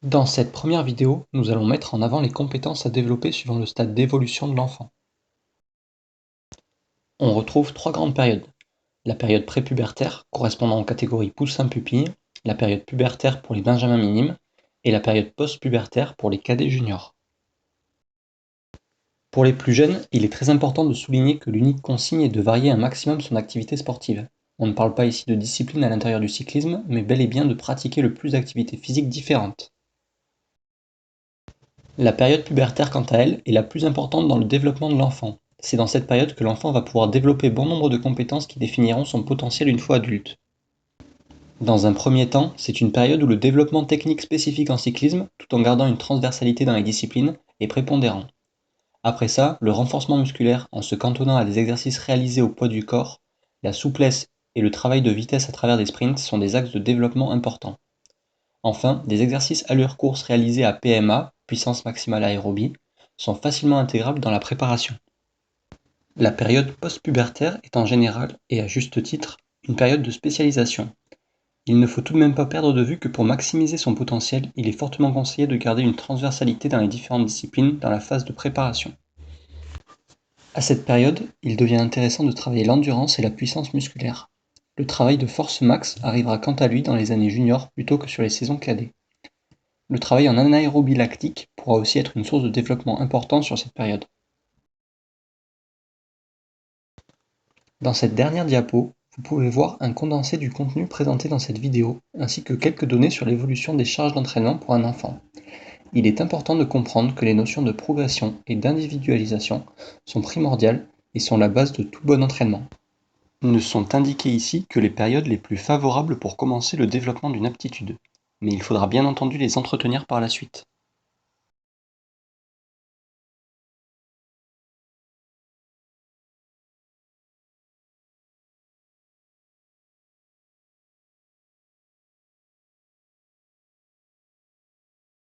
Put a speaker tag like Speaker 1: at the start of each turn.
Speaker 1: Dans cette première vidéo, nous allons mettre en avant les compétences à développer suivant le stade d'évolution de l'enfant. On retrouve trois grandes périodes. La période prépubertaire, correspondant aux catégories poussin-pupille, la période pubertaire pour les benjamins minimes, et la période post-pubertaire pour les cadets juniors. Pour les plus jeunes, il est très important de souligner que l'unique consigne est de varier un maximum son activité sportive. On ne parle pas ici de discipline à l'intérieur du cyclisme, mais bel et bien de pratiquer le plus d'activités physiques différentes. La période pubertaire, quant à elle, est la plus importante dans le développement de l'enfant. C'est dans cette période que l'enfant va pouvoir développer bon nombre de compétences qui définiront son potentiel une fois adulte. Dans un premier temps, c'est une période où le développement technique spécifique en cyclisme, tout en gardant une transversalité dans les disciplines, est prépondérant. Après ça, le renforcement musculaire, en se cantonnant à des exercices réalisés au poids du corps, la souplesse et le travail de vitesse à travers des sprints sont des axes de développement importants. Enfin, des exercices allure-course réalisés à PMA, puissance maximale aérobie, sont facilement intégrables dans la préparation. La période post-pubertaire est en général, et à juste titre, une période de spécialisation. Il ne faut tout de même pas perdre de vue que pour maximiser son potentiel, il est fortement conseillé de garder une transversalité dans les différentes disciplines dans la phase de préparation. À cette période, il devient intéressant de travailler l'endurance et la puissance musculaire. Le travail de force max arrivera quant à lui dans les années juniors plutôt que sur les saisons cadets. Le travail en anaérobie lactique pourra aussi être une source de développement important sur cette période. Dans cette dernière diapo, vous pouvez voir un condensé du contenu présenté dans cette vidéo, ainsi que quelques données sur l'évolution des charges d'entraînement pour un enfant. Il est important de comprendre que les notions de progression et d'individualisation sont primordiales et sont la base de tout bon entraînement. Ne sont indiquées ici que les périodes les plus favorables pour commencer le développement d'une aptitude, mais il faudra bien entendu les entretenir par la suite.